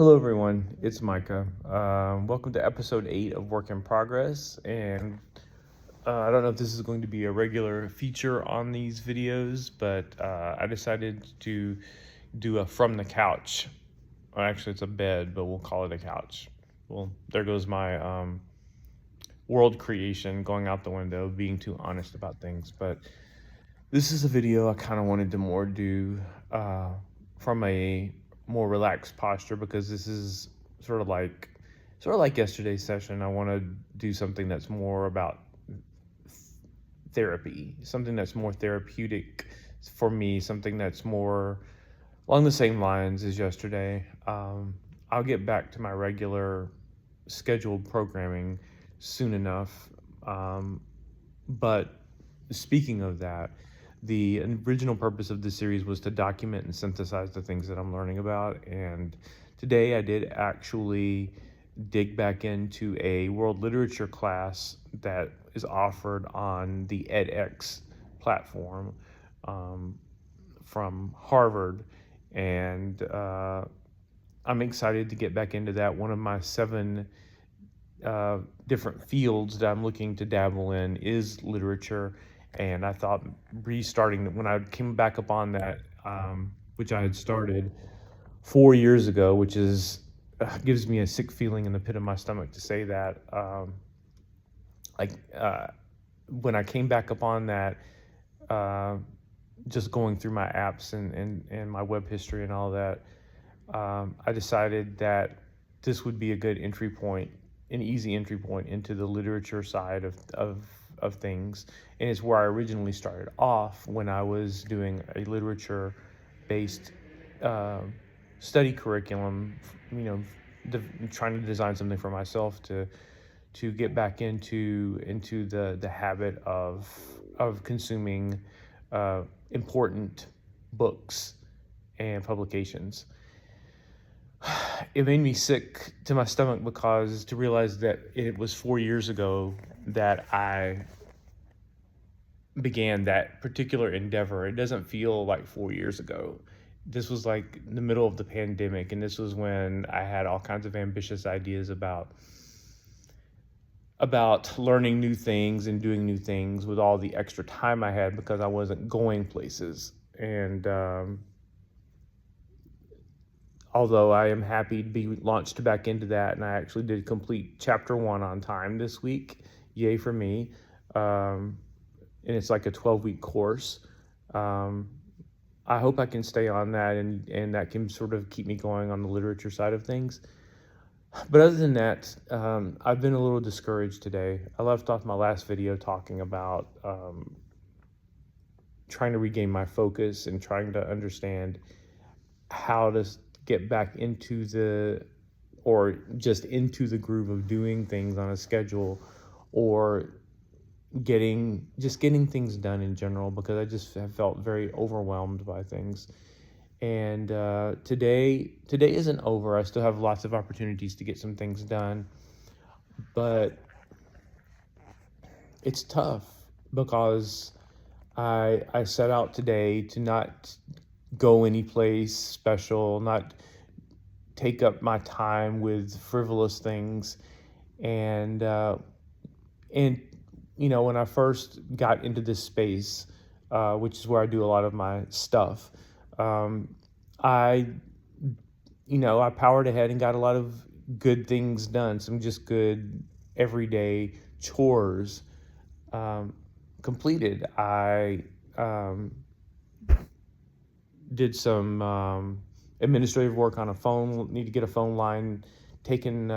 Hello, everyone. It's Micah. Welcome to episode 8 of Work in Progress. And I don't know if this is going to be a regular feature on these videos, but I decided to do a from the couch. Or actually, it's a bed, but we'll call it a couch. Well, there goes my world creation going out the window, being too honest about things. But this is a video I kind of wanted to more do from a more relaxed posture because this is sort of like yesterday's session. I want to do something that's more about therapy, something that's more therapeutic for me, something that's more along the same lines as yesterday. I'll get back to my regular scheduled programming soon enough. But speaking of that, the original purpose of this series was to document and synthesize the things that I'm learning about. And today I did actually dig back into a world literature class that is offered on the edX platform from Harvard. And I'm excited to get back into that. One of my 7 different fields that I'm looking to dabble in is literature. And I thought restarting when I came back upon that, which I had started 4 years ago, which is gives me a sick feeling in the pit of my stomach to say that. Like when I came back upon that, just going through my apps and my web history and all that, I decided that this would be a good entry point, an easy entry point into the literature side of things. And it's where I originally started off when I was doing a literature based study curriculum, trying to design something for myself to get back into the habit of consuming important books and publications. It made me sick to my stomach because to realize that it was 4 years ago that I began that particular endeavor. It doesn't feel like 4 years ago. This was like the middle of the pandemic, and this was when I had all kinds of ambitious ideas about learning new things and doing new things with all the extra time I had because I wasn't going places. And although I am happy to be launched back into that, and I actually did complete chapter 1 on time this week, yay for me. And it's like a 12-week course. I hope I can stay on that, and that can sort of keep me going on the literature side of things. But other than that, I've been a little discouraged today. I left off my last video talking about trying to regain my focus and trying to understand how to get back into the groove of doing things on a schedule, or getting things done in general, because I just have felt very overwhelmed by things. And today isn't over. I still have lots of opportunities to get some things done, but it's tough because I set out today to not go any place special, not take up my time with frivolous things. And when I first got into this space, which is where I do a lot of my stuff, I powered ahead and got a lot of good things done, some just good everyday chores completed. I did some administrative work on a phone, need to get a phone line taken,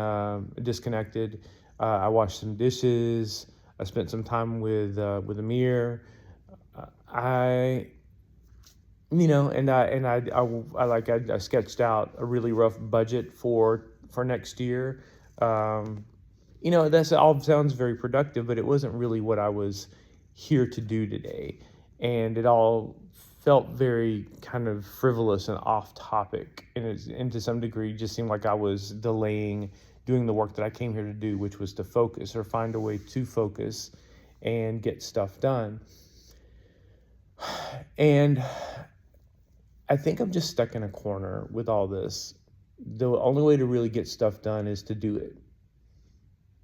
disconnected. I washed some dishes. I spent some time with Amir. I sketched out a really rough budget for next year. That's all sounds very productive, but it wasn't really what I was here to do today, and it all felt very kind of frivolous and off topic, and to some degree just seemed like I was delaying doing the work that I came here to do, which was to focus, or find a way to focus and get stuff done. And I think I'm just stuck in a corner with all this. the only way to really get stuff done is to do it.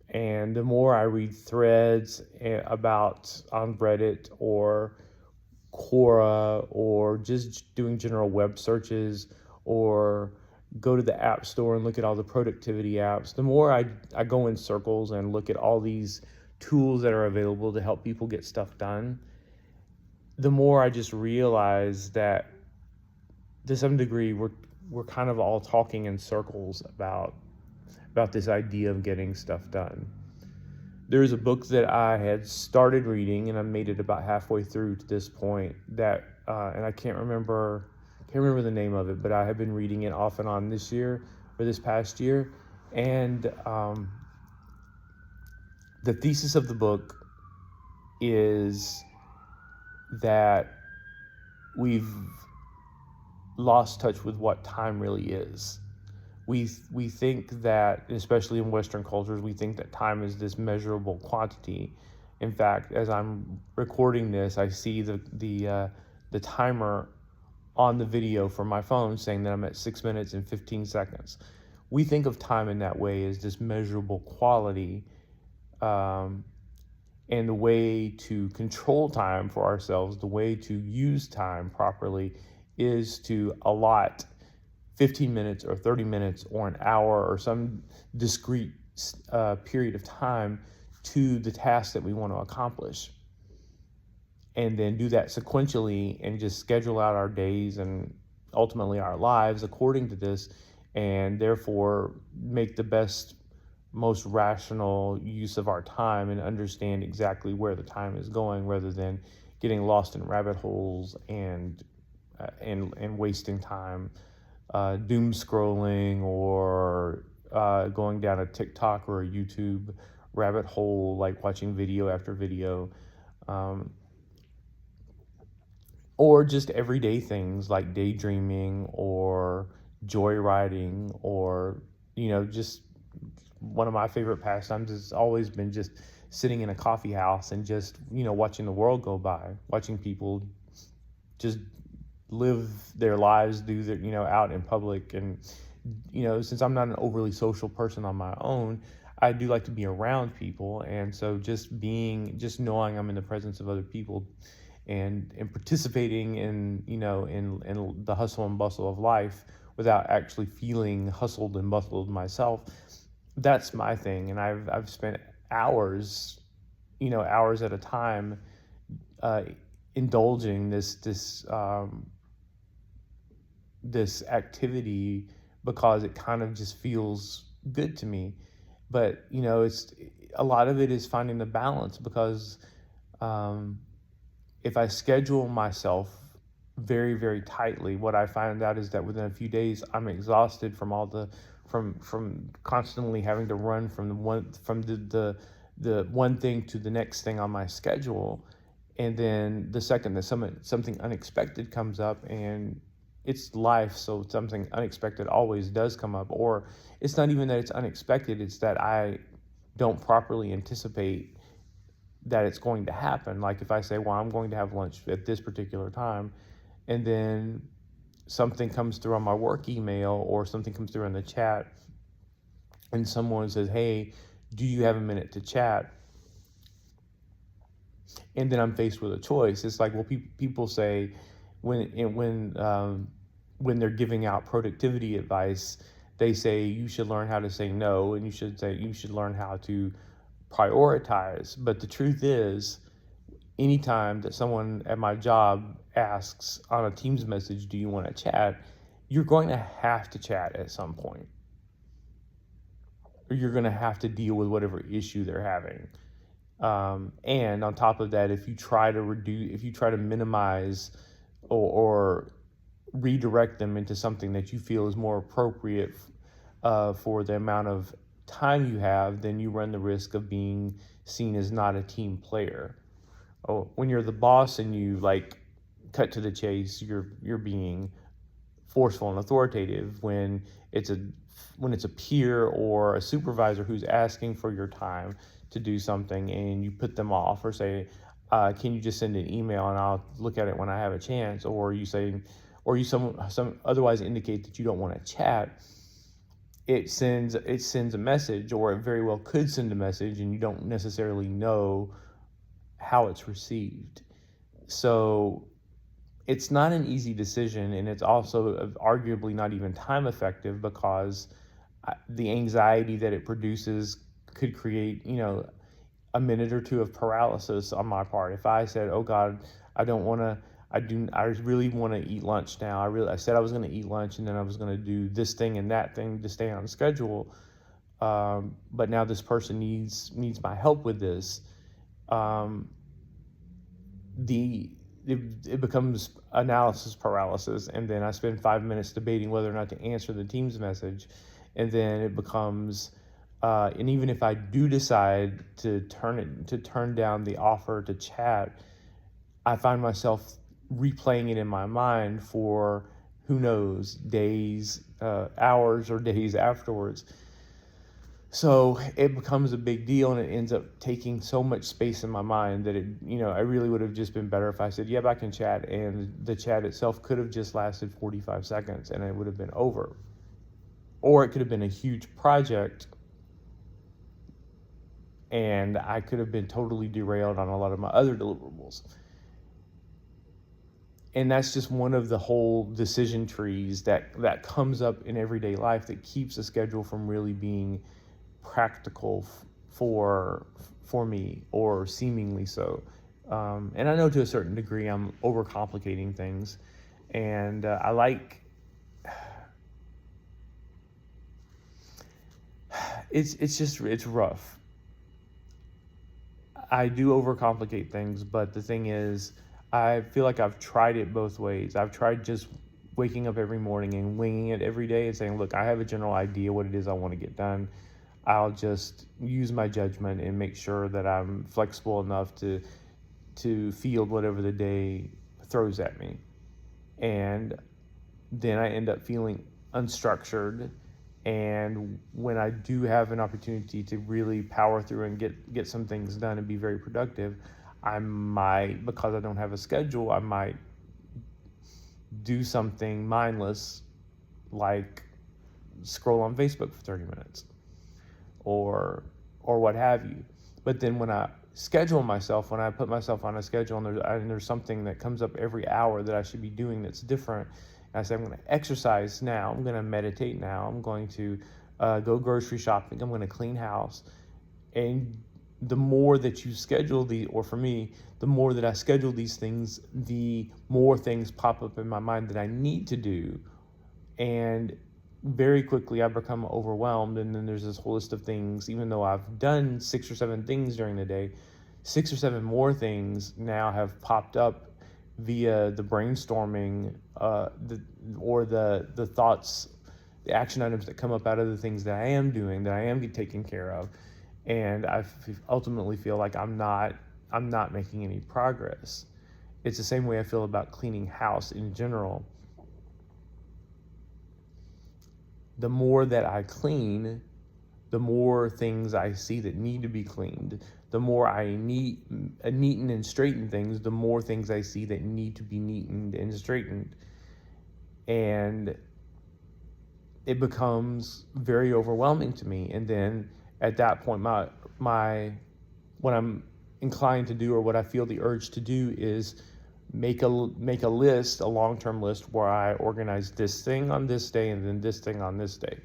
And the more I read threads about on Reddit or Quora, or just doing general web searches, or go to the app store and look at all the productivity apps, the more I go in circles and look at all these tools that are available to help people get stuff done, the more I just realize that to some degree we're kind of all talking in circles about this idea of getting stuff done. There's a book that I had started reading, and I made it about halfway through to this point. And I can't remember the name of it, but I have been reading it off and on this year or this past year. And the thesis of the book is that we've lost touch with what time really is. We think that, especially in Western cultures, we think that time is this measurable quantity. In fact, as I'm recording this, I see the timer on the video from my phone saying that I'm at 6 minutes and 15 seconds. We think of time in that way as this measurable quality, and the way to control time for ourselves, the way to use time properly, is to allot 15 minutes or 30 minutes or an hour or some discrete period of time to the task that we want to accomplish. And then do that sequentially and just schedule out our days and ultimately our lives according to this, and therefore make the best, most rational use of our time and understand exactly where the time is going, rather than getting lost in rabbit holes and wasting time doom scrolling, or going down a TikTok or a YouTube rabbit hole, like watching video after video, or just everyday things like daydreaming or joyriding, or just one of my favorite pastimes has always been just sitting in a coffee house and just watching the world go by, watching people just live their lives, do their out in public. And since I'm not an overly social person on my own, I do like to be around people. And so just knowing I'm in the presence of other people and participating in in the hustle and bustle of life without actually feeling hustled and bustled myself, that's my thing. And I've spent hours at a time indulging this activity, because it kind of just feels good to me. But it's a lot of it is finding the balance, because if I schedule myself very, very tightly, what I find out is that within a few days I'm exhausted from from constantly having to run from the one thing to the next thing on my schedule. And then the second that something unexpected comes up, and it's life, so something unexpected always does come up. Or it's not even that it's unexpected, it's that I don't properly anticipate that it's going to happen. Like if I say, well, I'm going to have lunch at this particular time, and then something comes through on my work email, or something comes through in the chat, and someone says, hey, do you have a minute to chat? And then I'm faced with a choice. It's like, well, people say when they're giving out productivity advice, they say you should learn how to say no, and you should learn how to prioritize. But the truth is, anytime that someone at my job asks on a Teams message, do you want to chat, you're going to have to chat at some point, or you're going to have to deal with whatever issue they're having. And on top of that, if you try to minimize or redirect them into something that you feel is more appropriate for the amount of time you have, then you run the risk of being seen as not a team player. When you're the boss and you cut to the chase, you're being forceful and authoritative. When it's a peer or a supervisor who's asking for your time to do something, and you put them off, or say, can you just send an email and I'll look at it when I have a chance, or you say, or you some otherwise indicate that you don't want to chat, it sends a message, or it very well could send a message, and you don't necessarily know how it's received. So it's not an easy decision, and it's also arguably not even time effective, because the anxiety that it produces could create, a minute or two of paralysis on my part. If I said, "Oh God, I don't want to," I really want to eat lunch now. I said I was going to eat lunch, and then I was going to do this thing and that thing to stay on schedule. But now this person needs my help with this. Um, the it becomes analysis paralysis, and then I spend 5 minutes debating whether or not to answer the team's message, and then it becomes, and even if I do decide to turn down the offer to chat, I find myself replaying it in my mind for who knows, days, hours, or days afterwards. So it becomes a big deal, and it ends up taking so much space in my mind that I really would have just been better if I said, "Yep, I can chat," and the chat itself could have just lasted 45 seconds and it would have been over. Or it could have been a huge project, and I could have been totally derailed on a lot of my other deliverables. And that's just one of the whole decision trees that comes up in everyday life that keeps a schedule from really being practical for me, or seemingly so. And I know to a certain degree I'm overcomplicating things, and it's rough. I do overcomplicate things, but the thing is, I feel like I've tried it both ways. I've tried just waking up every morning and winging it every day and saying, "Look, I have a general idea what it is I want to get done. I'll just use my judgment and make sure that I'm flexible enough to field whatever the day throws at me." And then I end up feeling unstructured. And when I do have an opportunity to really power through and get some things done and be very productive, I might, because I don't have a schedule, I might do something mindless, like scroll on Facebook for 30 minutes or what have you. But then when I schedule myself, when I put myself on a schedule, and there's something that comes up every hour that I should be doing that's different, and I say, I'm going to exercise now, I'm going to meditate now, I'm going to go grocery shopping, I'm going to clean house. And the more that you schedule or for me, the more that I schedule these things, the more things pop up in my mind that I need to do. And very quickly I become overwhelmed, and then there's this whole list of things. Even though I've done 6 or 7 things during the day, 6 or 7 more things now have popped up via the brainstorming, the thoughts, the action items that come up out of the things that I am doing, that I am taking care of. And I ultimately feel like I'm not making any progress. It's the same way I feel about cleaning house in general. The more that I clean, the more things I see that need to be cleaned. The more I neaten and straighten things, the more things I see that need to be neatened and straightened. And it becomes very overwhelming to me. And then at that point, my what I'm inclined to do, or what I feel the urge to do, is make a list, a long-term list, where I organize this thing on this day and then this thing on this day.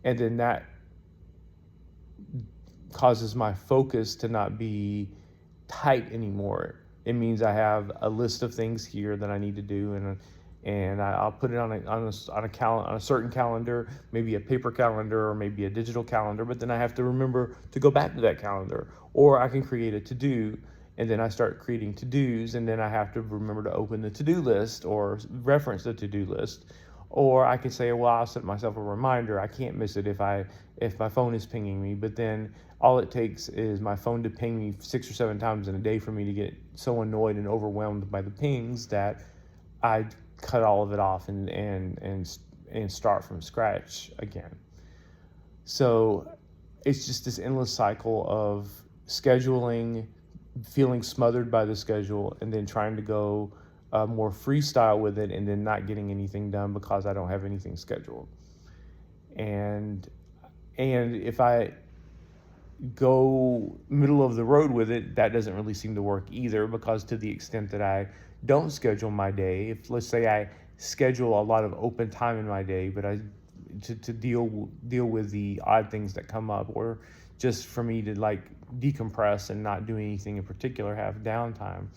And then that causes my focus to not be tight anymore. It means I have a list of things here that I need to do, and I'll put it on a certain calendar, maybe a paper calendar or maybe a digital calendar. But then I have to remember to go back to that calendar, or I can create a to-do, and then I start creating to-dos, and then I have to remember to open the to-do list or reference the to-do list. Or I can say, well, I'll set myself a reminder. I can't miss it if my phone is pinging me. But then all it takes is my phone to ping me 6 or 7 times in a day for me to get so annoyed and overwhelmed by the pings that I cut all of it off and start from scratch again. So it's just this endless cycle of scheduling, feeling smothered by the schedule, and then trying to go more freestyle with it, and then not getting anything done because I don't have anything scheduled. and if I go middle of the road with it, that doesn't really seem to work either, because to the extent that I don't schedule my day, if let's say I schedule a lot of open time in my day, but I to deal with the odd things that come up, or just for me to like decompress and not do anything in particular, have downtime,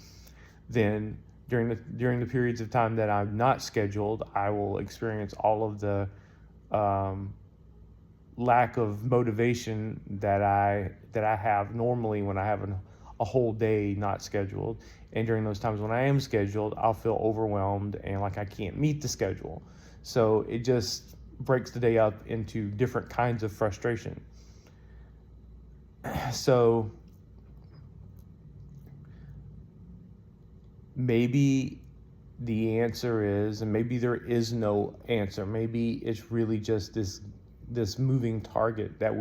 then during the periods of time that I'm not scheduled, I will experience all of the lack of motivation that I have normally when I have a whole day not scheduled. And during those times when I am scheduled, I'll feel overwhelmed and like I can't meet the schedule. So it just breaks the day up into different kinds of frustration. So maybe the answer is, and maybe there is no answer, maybe it's really just this moving target that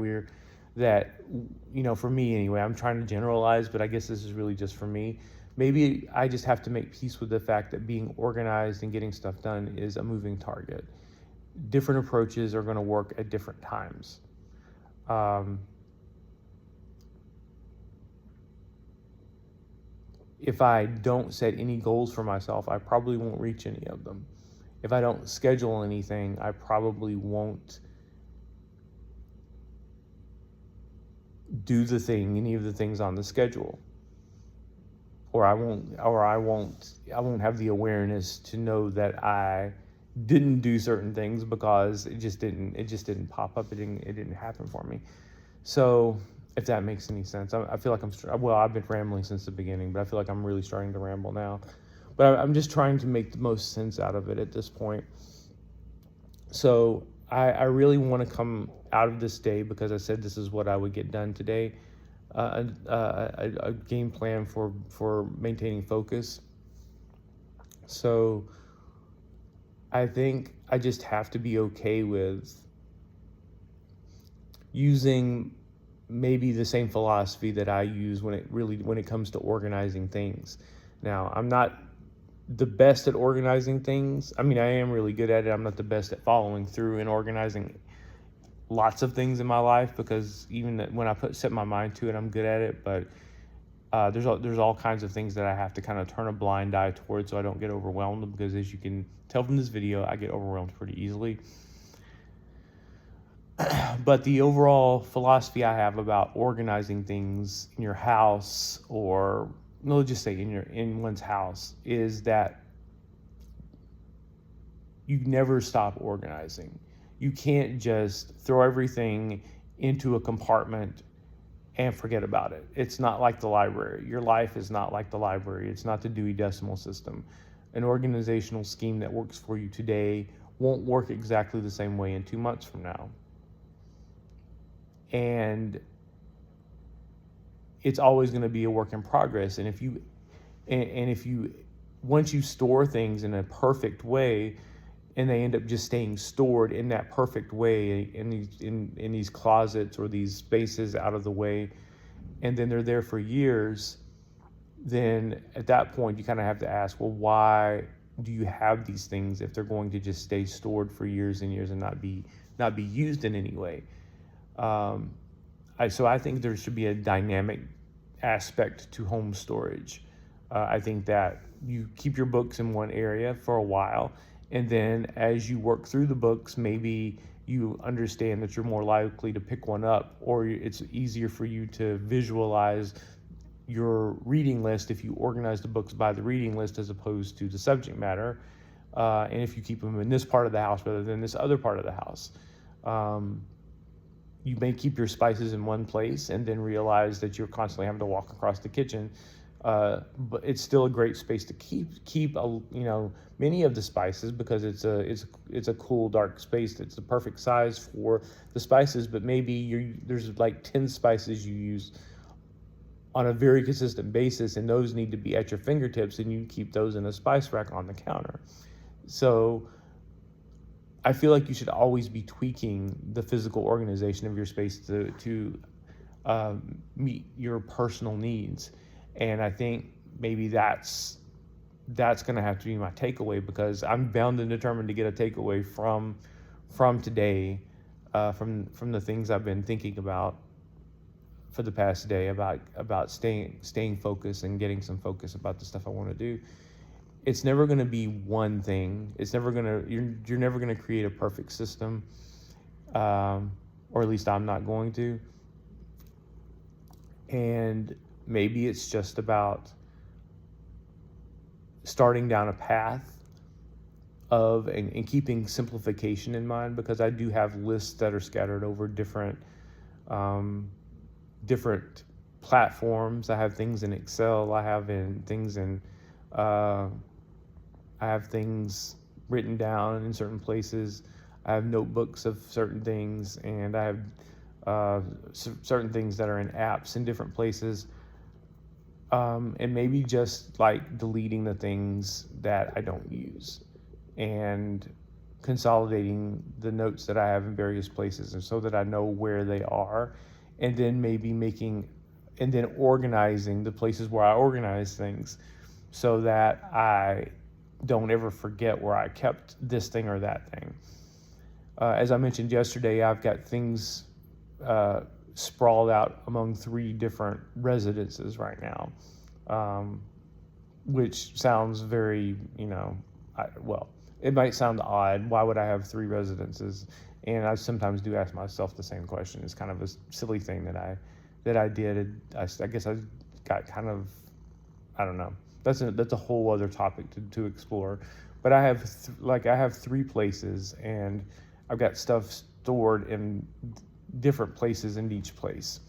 for me anyway, I'm trying to generalize, but I guess this is really just for me. Maybe I just have to make peace with the fact that being organized and getting stuff done is a moving target. Different approaches are going to work at different times. If I don't set any goals for myself, I probably won't reach any of them. If I don't schedule anything, I probably won't do any of the things on the schedule. Or I won't have the awareness to know that I didn't do certain things because it just didn't pop up. It didn't happen for me. So if that makes any sense, I feel like I've been rambling since the beginning, but I feel like I'm really starting to ramble now. But I'm just trying to make the most sense out of it at this point. So I really want to come out of this day, because I said this is what I would get done today, a game plan for maintaining focus. So I think I just have to be okay with using maybe the same philosophy that I use when it comes to organizing things. Now, I'm not the best at organizing things. I mean, I am really good at it. I'm not the best at following through and organizing lots of things in my life, because even when I set my mind to it, I'm good at it. But there's all kinds of things that I have to kind of turn a blind eye towards, so I don't get overwhelmed, because as you can tell from this video, I get overwhelmed pretty easily. But the overall philosophy I have about organizing things in your house, or no, just say in one's house, is that you never stop organizing. You can't just throw everything into a compartment and forget about it. It's not like the library. Your life is not like the library. It's not the Dewey Decimal System. An organizational scheme that works for you today won't work exactly the same way in 2 months from now. And it's always going to be a work in progress. And if you once you store things in a perfect way, and they end up just staying stored in that perfect way in these closets or these spaces out of the way, and then they're there for years, then at that point you kind of have to ask, well, why do you have these things if they're going to just stay stored for years and years and not be used in any way? So I think there should be a dynamic aspect to home storage. I think that you keep your books in one area for a while, and then as you work through the books, maybe you understand that you're more likely to pick one up, or it's easier for you to visualize your reading list if you organize the books by the reading list as opposed to the subject matter, and if you keep them in this part of the house rather than this other part of the house. You may keep your spices in one place and then realize that you're constantly having to walk across the kitchen, but it's still a great space to keep many of the spices, because it's a cool, dark space that's the perfect size for the spices. But maybe there's like 10 spices you use on a very consistent basis, and those need to be at your fingertips, and you keep those in a spice rack on the counter. So I feel like you should always be tweaking the physical organization of your space to meet your personal needs. And I think maybe that's going to have to be my takeaway, because I'm bound and determined to get a takeaway from today from the things I've been thinking about for the past day about staying focused and getting some focus about the stuff I want to do. It's never going to be one thing. It's never going to you're never going to create a perfect system, or at least I'm not going to. And maybe it's just about starting down a path of and keeping simplification in mind, because I do have lists that are scattered over different platforms. I have things in Excel. I have things written down in certain places. I have notebooks of certain things, and I have certain things that are in apps in different places. And maybe just like deleting the things that I don't use and consolidating the notes that I have in various places, and so that I know where they are, and then organizing the places where I organize things, so that I don't ever forget where I kept this thing or that thing. As I mentioned yesterday, I've got things sprawled out among 3 different residences right now, which sounds very, it might sound odd. Why would I have 3 residences? And I sometimes do ask myself the same question. It's kind of a silly thing that I did. I guess I got kind of, I don't know. That's a whole other topic to explore. But I have 3 places, and I've got stuff stored in different places in each place.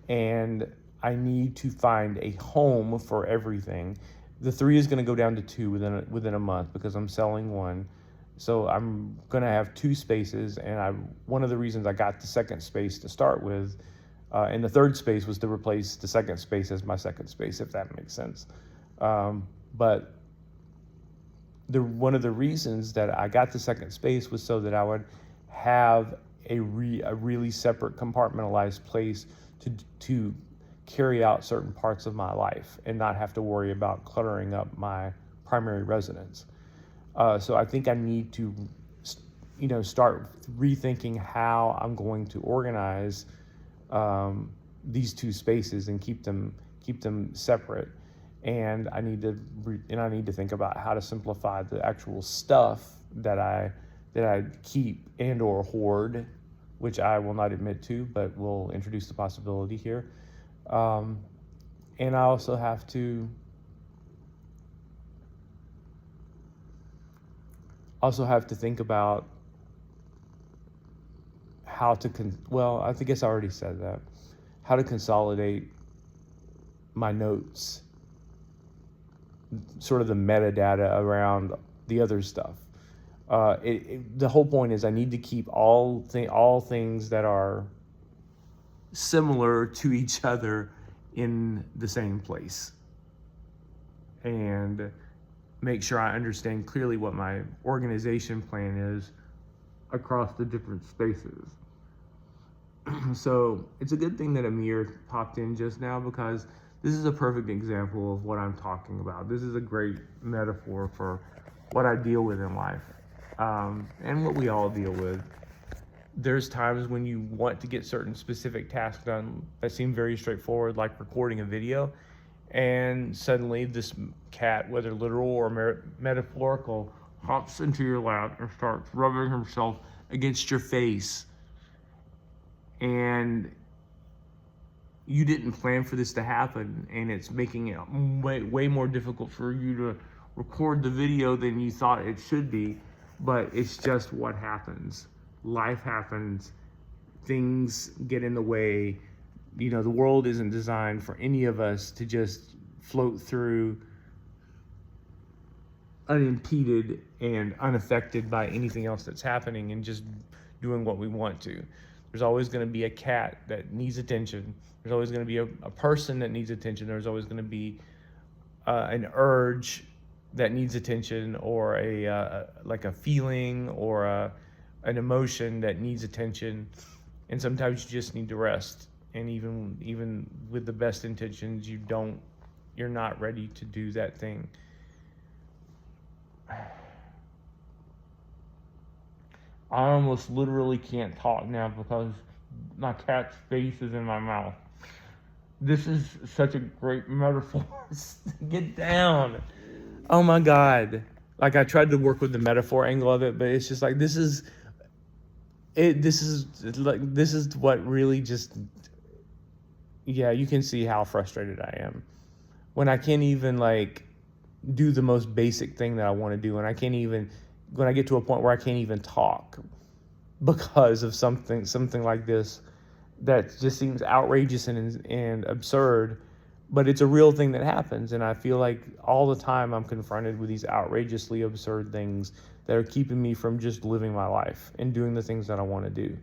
And I need to find a home for everything. The 3 is going to go down to 2 within a month, because I'm selling one. So I'm going to have 2 spaces, and one of the reasons I got the second space to start with, and the third space, was to replace the second space as my second space, if that makes sense. But one of the reasons that I got the second space was so that I would have a really separate, compartmentalized place to carry out certain parts of my life and not have to worry about cluttering up my primary residence. So I think I need to, start rethinking how I'm going to organize these 2 spaces and keep them separate. And I need to think about how to simplify the actual stuff that I keep and or hoard, which I will not admit to, but will introduce the possibility here. And I also have to think about how to I guess I already said that, how to consolidate my notes, sort of the metadata around the other stuff. The whole point is I need to keep all things that are similar to each other in the same place, and make sure I understand clearly what my organization plan is across the different spaces. So it's a good thing that Amir popped in just now, because this is a perfect example of what I'm talking about. This is a great metaphor for what I deal with in life, and what we all deal with. There's times when you want to get certain specific tasks done that seem very straightforward, like recording a video, and suddenly this cat, whether literal or metaphorical, hops into your lap and starts rubbing himself against your face. And you didn't plan for this to happen, and it's making it way more difficult for you to record the video than you thought it should be. But it's just what happens. Life happens. Things get in the way. The world isn't designed for any of us to just float through unimpeded and unaffected by anything else that's happening, and just doing what we want to. There's always going to be a cat that needs attention. There's always going to be a person that needs attention. There's always going to be an urge that needs attention, or like a feeling or an emotion that needs attention. And sometimes you just need to rest. And even with the best intentions, you're not ready to do that thing. I almost literally can't talk now because my cat's face is in my mouth. This is such a great metaphor. Get down. Oh my God. Like, I tried to work with the metaphor angle of it, but it's just like, this is it. This is what really just, yeah, you can see how frustrated I am when I can't even like do the most basic thing that I want to do, and I can't even, when I get to a point where I can't even talk because of something like this that just seems outrageous and absurd, but it's a real thing that happens. And I feel like all the time I'm confronted with these outrageously absurd things that are keeping me from just living my life and doing the things that I want to do.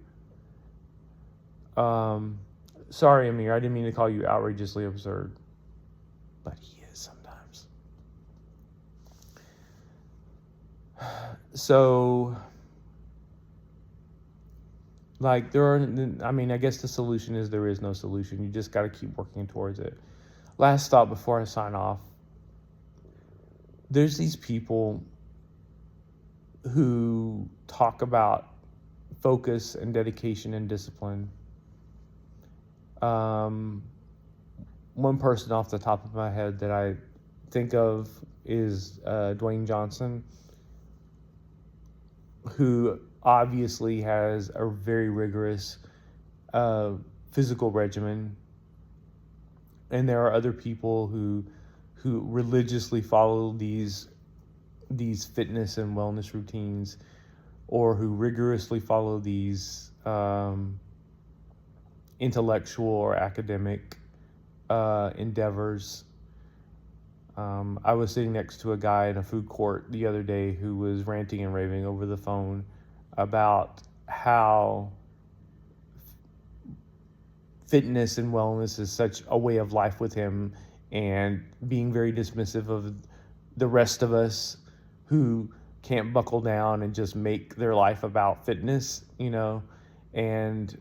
Sorry, Amir, I didn't mean to call you outrageously absurd, but he is sometimes. So, like, I guess the solution is there is no solution. You just got to keep working towards it. Last thought before I sign off. There's these people who talk about focus and dedication and discipline. One person off the top of my head that I think of is Dwayne Johnson, who obviously has a very rigorous physical regimen, and there are other people who religiously follow these fitness and wellness routines, or who rigorously follow these intellectual or academic endeavors. I was sitting next to a guy in a food court the other day who was ranting and raving over the phone about how fitness and wellness is such a way of life with him, and being very dismissive of the rest of us who can't buckle down and just make their life about fitness, and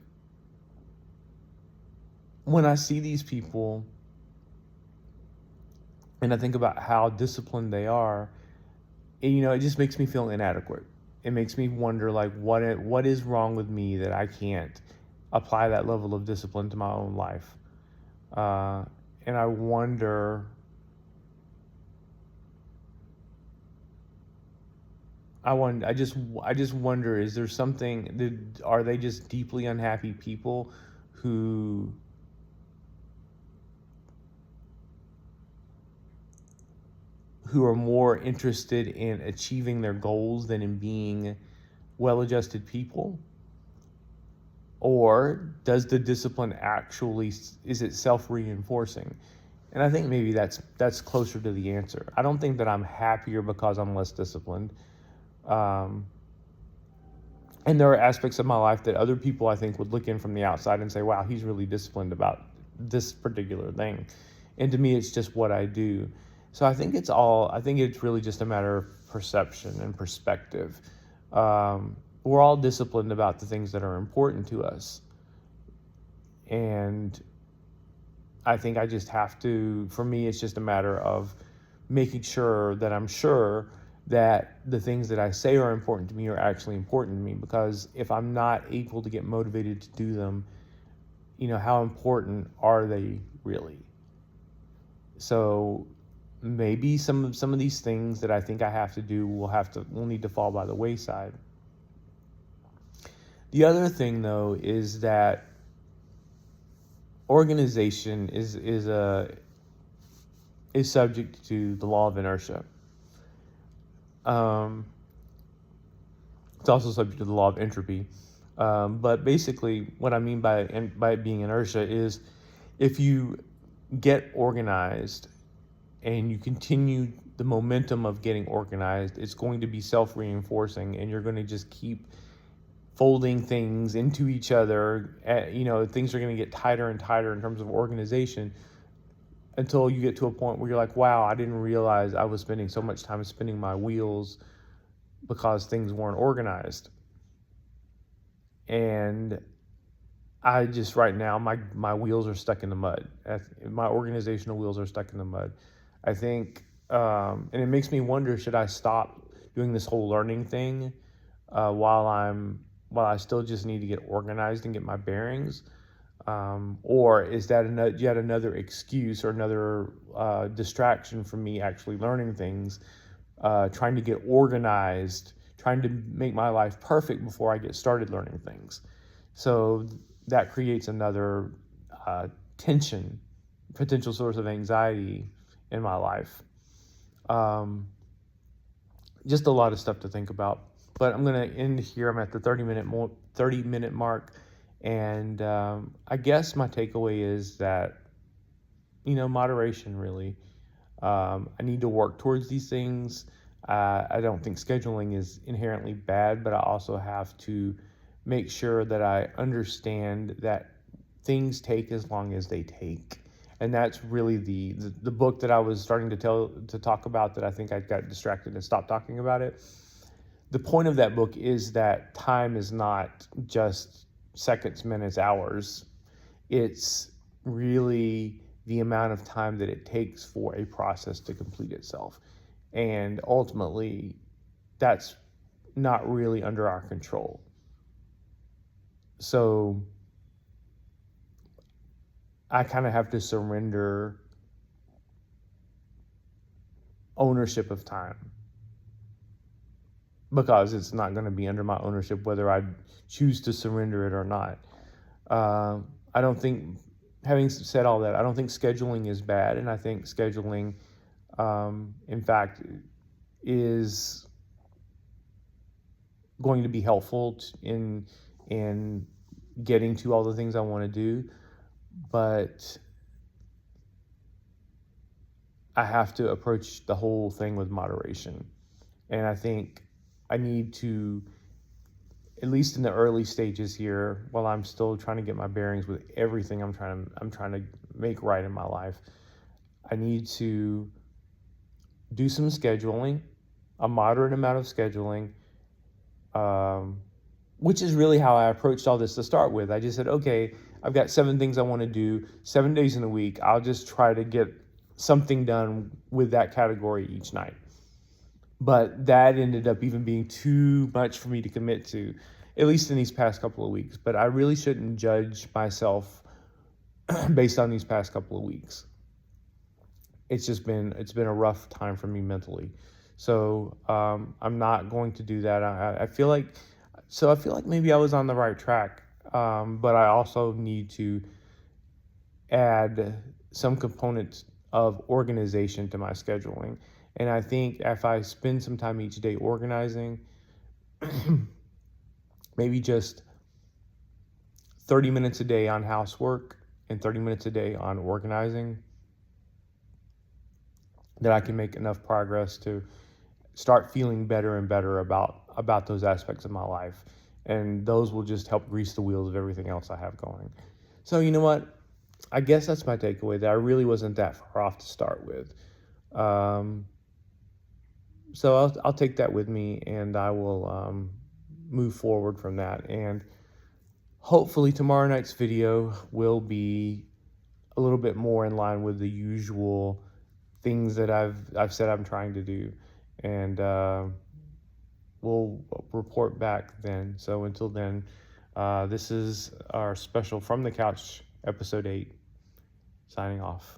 when I see these people and I think about how disciplined they are, it just makes me feel inadequate. It makes me wonder, like, what is wrong with me that I can't apply that level of discipline to my own life? And I wonder, I just wonder, is there something? Are they just deeply unhappy people who are more interested in achieving their goals than in being well-adjusted people? Or does the discipline actually, is it self-reinforcing? And I think maybe that's closer to the answer. I don't think that I'm happier because I'm less disciplined. And there are aspects of my life that other people, I think, would look in from the outside and say, wow, he's really disciplined about this particular thing. And to me, it's just what I do. So I think it's really just a matter of perception and perspective. We're all disciplined about the things that are important to us. And I think I just have to, for me, it's just a matter of making sure that I'm sure that the things that I say are important to me are actually important to me. Because if I'm not able to get motivated to do them, how important are they really? So maybe some of these things that I think I have to do will need to fall by the wayside. The other thing, though, is that organization is subject to the law of inertia. It's also subject to the law of entropy. But basically, what I mean by it being inertia is, if you get organized and you continue the momentum of getting organized, it's going to be self-reinforcing, and you're going to just keep folding things into each other. Things are going to get tighter and tighter in terms of organization, until you get to a point where you're like, wow, I didn't realize I was spending so much time spinning my wheels because things weren't organized. And I just, right now, my wheels are stuck in the mud. My organizational wheels are stuck in the mud. I think, and it makes me wonder, should I stop doing this whole learning thing? while I still just need to get organized and get my bearings? Or is that yet another excuse or another distraction from me actually learning things, trying to get organized, trying to make my life perfect before I get started learning things? So that creates another tension, potential source of anxiety in my life. Just a lot of stuff to think about. But I'm going to end here. I'm at the 30-minute mark. And I guess my takeaway is that, moderation really. I need to work towards these things. I don't think scheduling is inherently bad, but I also have to make sure that I understand that things take as long as they take. And that's really the book that I was starting to talk about that I think I got distracted and stopped talking about it. The point of that book is that time is not just seconds, minutes, hours. It's really the amount of time that it takes for a process to complete itself. And ultimately, that's not really under our control. So I kind of have to surrender ownership of time, because it's not going to be under my ownership whether I choose to surrender it or not. I don't think, having said all that, I don't think scheduling is bad, and I think scheduling, in fact, is going to be helpful in getting to all the things I want to do, but I have to approach the whole thing with moderation. And I think I need to, at least in the early stages here, while I'm still trying to get my bearings with everything I'm trying to make right in my life, I need to do some scheduling, a moderate amount of scheduling, which is really how I approached all this to start with. I just said, okay, I've got 7 things I want to do, 7 days in a week. I'll just try to get something done with that category each night. But that ended up even being too much for me to commit to, at least in these past couple of weeks. But I really shouldn't judge myself based on these past couple of weeks. It's been a rough time for me mentally. So I'm not going to do that. I feel like maybe I was on the right track, but I also need to add some components of organization to my scheduling. And I think if I spend some time each day organizing, maybe just 30 minutes a day on housework and 30 minutes a day on organizing, that I can make enough progress to start feeling better and better about those aspects of my life. And those will just help grease the wheels of everything else I have going. So you know what? I guess that's my takeaway, that I really wasn't that far off to start with. So I'll take that with me, and I will move forward from that. And hopefully tomorrow night's video will be a little bit more in line with the usual things that I've said I'm trying to do. And we'll report back then. So until then, this is our special From the Couch, episode 8, signing off.